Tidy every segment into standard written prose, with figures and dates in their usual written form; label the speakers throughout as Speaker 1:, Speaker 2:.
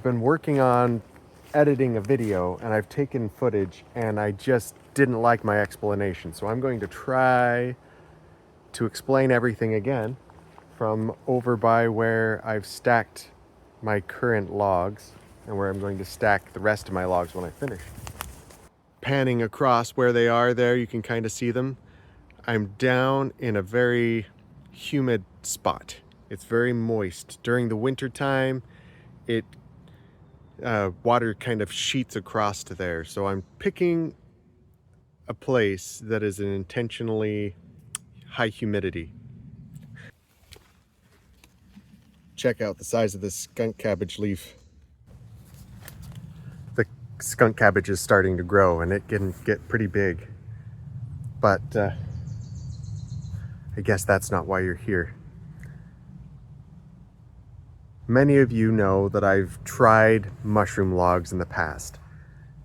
Speaker 1: been working on editing a video and I've taken footage and I just didn't like my explanation. So I'm going to try to explain everything again from over by where I've stacked my current logs and where I'm going to stack the rest of my logs when I finish. Panning across where they are there, you can kind of see them. I'm down in a very humid spot. It's very moist. During the winter time, water kind of sheets across to there. So I'm picking a place that is an intentionally high humidity. Check out the size of this skunk cabbage leaf. The skunk cabbage is starting to grow and it can get pretty big. But I guess that's not why you're here. Many of you know that I've tried mushroom logs in the past,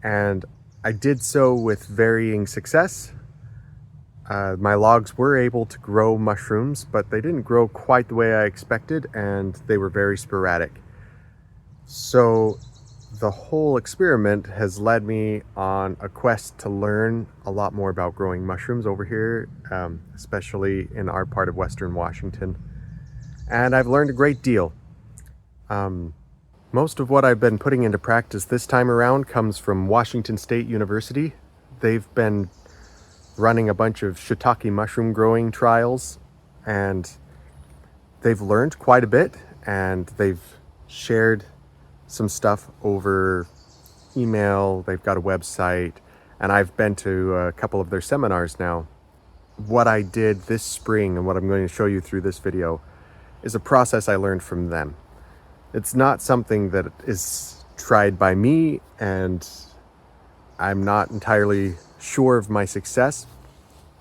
Speaker 1: and I did so with varying success. My logs were able to grow mushrooms, but they didn't grow quite the way I expected, and they were very sporadic. So the whole experiment has led me on a quest to learn a lot more about growing mushrooms over here, especially in our part of Western Washington. And I've learned a great deal. Most of what I've been putting into practice this time around comes from Washington State University. They've been running a bunch of shiitake mushroom growing trials, and they've learned quite a bit, and they've shared some stuff over email. They've got a website, and I've been to a couple of their seminars now. What I did this spring and what I'm going to show you through this video is a process I learned from them. It's not something that is tried by me, and I'm not entirely sure of my success,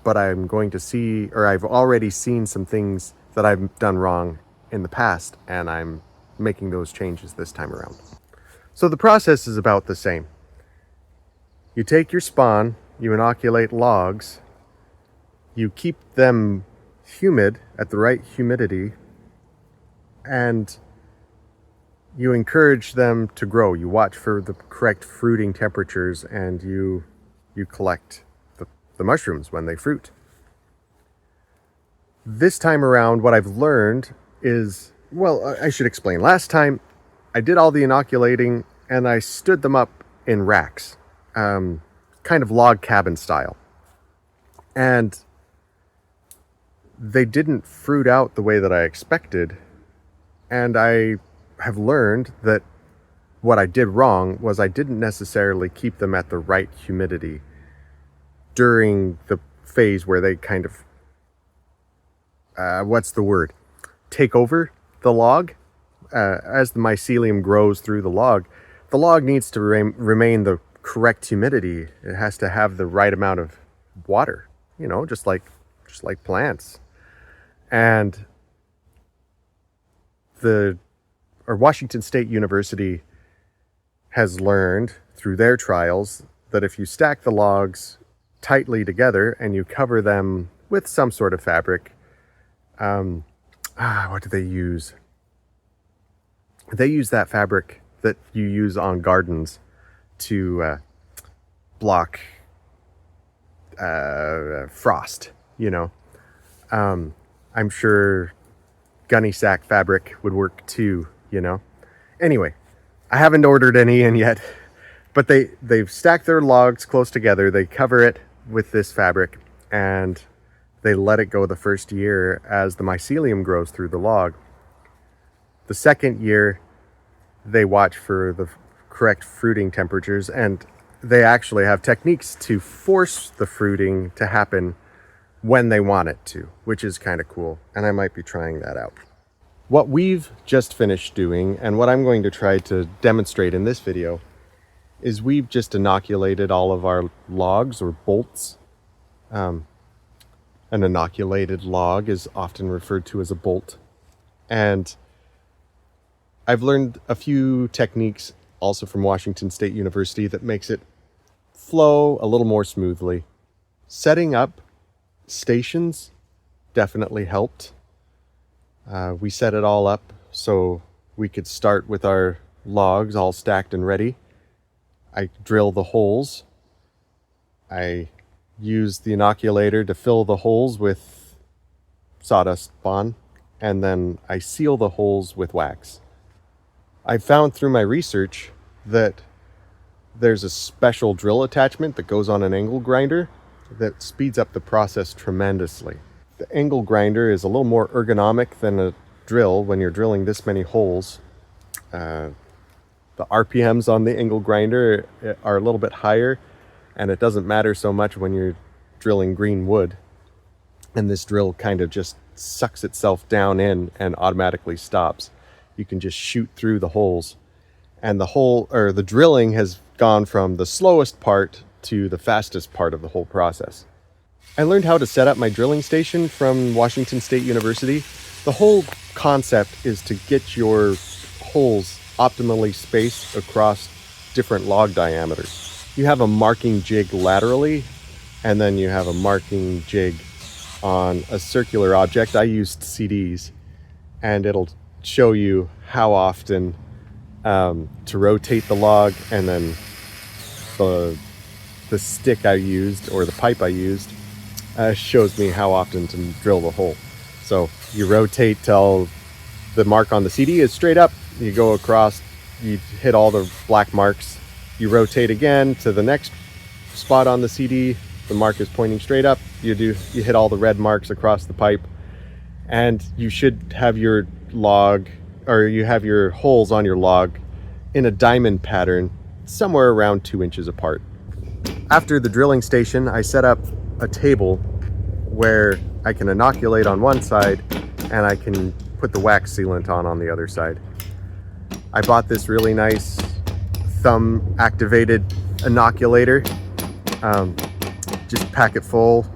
Speaker 1: but I'm going to see, or I've already seen some things that I've done wrong in the past, and I'm making those changes this time around. So the process is about the same. You take your spawn, you inoculate logs, you keep them humid at the right humidity, and you encourage them to grow. You watch for the correct fruiting temperatures, and you collect the mushrooms when they fruit. This time around, what I've learned is, well, I should explain. Last time, I did all the inoculating, and I stood them up in racks, kind of log cabin style. And they didn't fruit out the way that I expected, and I have learned that what I did wrong was I didn't necessarily keep them at the right humidity during the phase where they kind of, take over the log. As the mycelium grows through the log needs to remain the correct humidity. It has to have the right amount of water, just like plants. And Washington State University has learned through their trials that if you stack the logs tightly together and you cover them with some sort of fabric, what do they use? They use that fabric that you use on gardens to block frost, I'm sure gunny sack fabric would work too, Anyway, I haven't ordered any in yet, but they've stacked their logs close together. They cover it with this fabric, and they let it go the first year as the mycelium grows through the log. The second year, they watch for the correct fruiting temperatures, and they actually have techniques to force the fruiting to happen when they want it to, which is kind of cool, and I might be trying that out. What we've just finished doing, and what I'm going to try to demonstrate in this video, is we've just inoculated all of our logs or bolts. An inoculated log is often referred to as a bolt. And I've learned a few techniques also from Washington State University that makes it flow a little more smoothly. Setting up stations definitely helped. We set it all up so we could start with our logs all stacked and ready, I drill the holes. I use the inoculator to fill the holes with sawdust spawn, and then I seal the holes with wax. I found through my research that there's a special drill attachment that goes on an angle grinder that speeds up the process tremendously. The angle grinder is a little more ergonomic than a drill when you're drilling this many holes. The RPMs on the angle grinder are a little bit higher, and it doesn't matter so much when you're drilling green wood. And this drill kind of just sucks itself down in and automatically stops. You can just shoot through the holes. And the drilling has gone from the slowest part to the fastest part of the whole process. I learned how to set up my drilling station from Washington State University. The whole concept is to get your holes optimally spaced across different log diameters. You have a marking jig laterally, and then you have a marking jig on a circular object. I used CDs, and it'll show you how often to rotate the log, and then the stick I used, or the pipe I used, shows me how often to drill the hole. So you rotate till the mark on the CD is straight up, you go across, you hit all the black marks, you rotate again to the next spot on the CD, the mark is pointing straight up, you hit all the red marks across the pipe, and you should have your log, or you have your holes on your log in a diamond pattern somewhere around 2 inches apart. After the drilling station, I set up a table where I can inoculate on one side and I can put the wax sealant on the other side. I bought this really nice thumb activated inoculator. Just pack it full,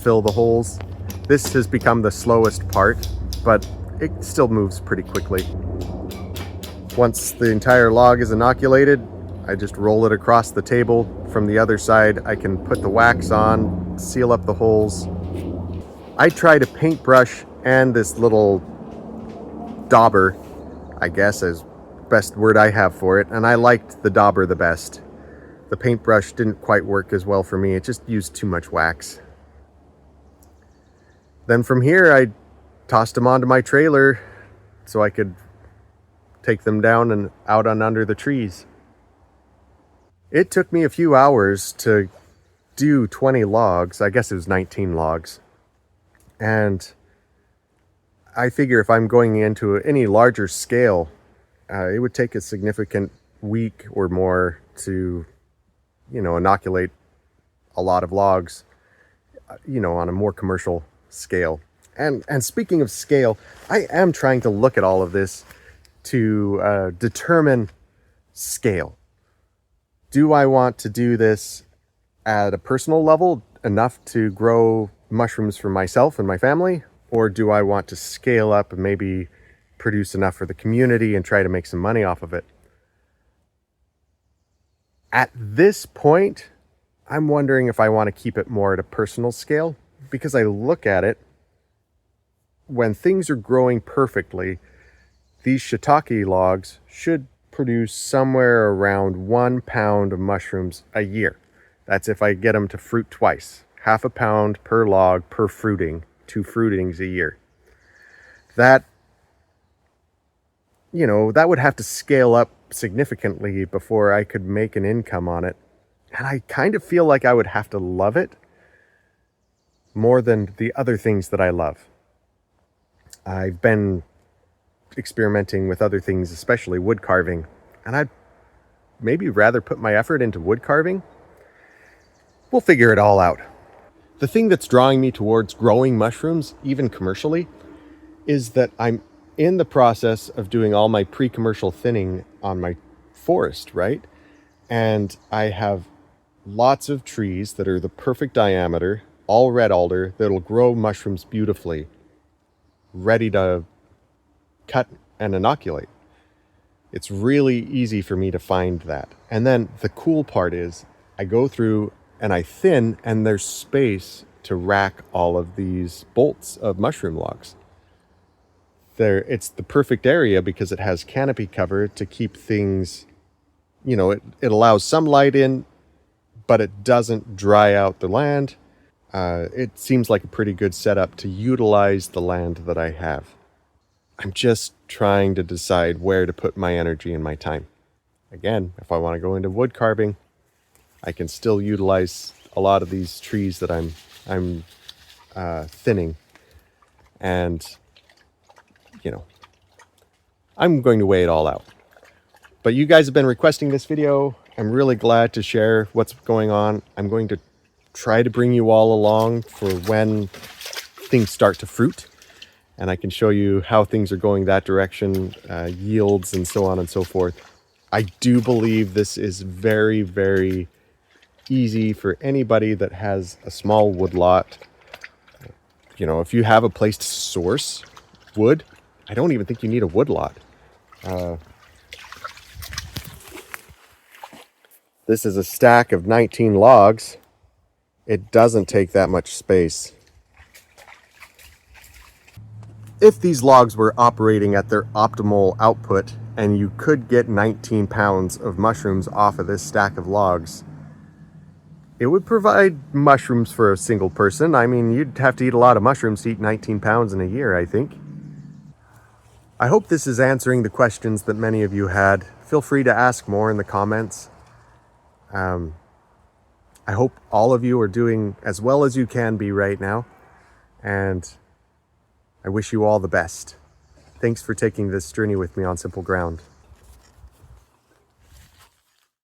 Speaker 1: fill the holes. This has become the slowest part, but it still moves pretty quickly. Once the entire log is inoculated, I just roll it across the table. From the other side, I can put the wax on, seal up the holes. I tried a paintbrush and this little dauber, I guess is best word I have for it, and I liked the dauber the best. The paintbrush didn't quite work as well for me. It just used too much wax. Then from here, I tossed them onto my trailer so I could take them down and out and under the trees. It took me a few hours to do 20 logs. I guess it was 19 logs. And I figure if I'm going into any larger scale, it would take a significant week or more to, inoculate a lot of logs, on a more commercial scale. And speaking of scale, I am trying to look at all of this to determine scale. Do I want to do this at a personal level, enough to grow mushrooms for myself and my family? Or do I want to scale up and maybe produce enough for the community and try to make some money off of it? At this point, I'm wondering if I want to keep it more at a personal scale, because I look at it, when things are growing perfectly, these shiitake logs should produce somewhere around 1 pound of mushrooms a year. That's if I get them to fruit twice. 1/2 pound per log per fruiting, 2 fruitings a year. That would have to scale up significantly before I could make an income on it. And I kind of feel like I would have to love it more than the other things that I love. I've been experimenting with other things, especially wood carving, and I'd maybe rather put my effort into wood carving. We'll figure it all out. The thing that's drawing me towards growing mushrooms, even commercially, is that I'm in the process of doing all my pre-commercial thinning on my forest, right? And I have lots of trees that are the perfect diameter, all red alder, that'll grow mushrooms beautifully, ready to cut and inoculate. It's really easy for me to find that. And then the cool part is I go through and I thin, and there's space to rack all of these bolts of mushroom logs. it's the perfect area because it has canopy cover to keep things, it allows some light in, but it doesn't dry out the land. It seems like a pretty good setup to utilize the land that I have. I'm just trying to decide where to put my energy and my time. Again, if I want to go into wood carving, I can still utilize a lot of these trees that I'm thinning, and I'm going to weigh it all out. But you guys have been requesting this video. I'm really glad to share what's going on. I'm going to try to bring you all along for when things start to fruit, and I can show you how things are going that direction, yields and so on and so forth. I do believe this is very, very easy for anybody that has a small wood lot. If you have a place to source wood, I don't even think you need a wood lot. This is a stack of 19 logs. It doesn't take that much space. If these logs were operating at their optimal output and you could get 19 pounds of mushrooms off of this stack of logs, it would provide mushrooms for a single person. I mean, you'd have to eat a lot of mushrooms to eat 19 pounds in a year, I think. I hope this is answering the questions that many of you had. Feel free to ask more in the comments. I hope all of you are doing as well as you can be right now, and I wish you all the best. Thanks for taking this journey with me on Simple Ground.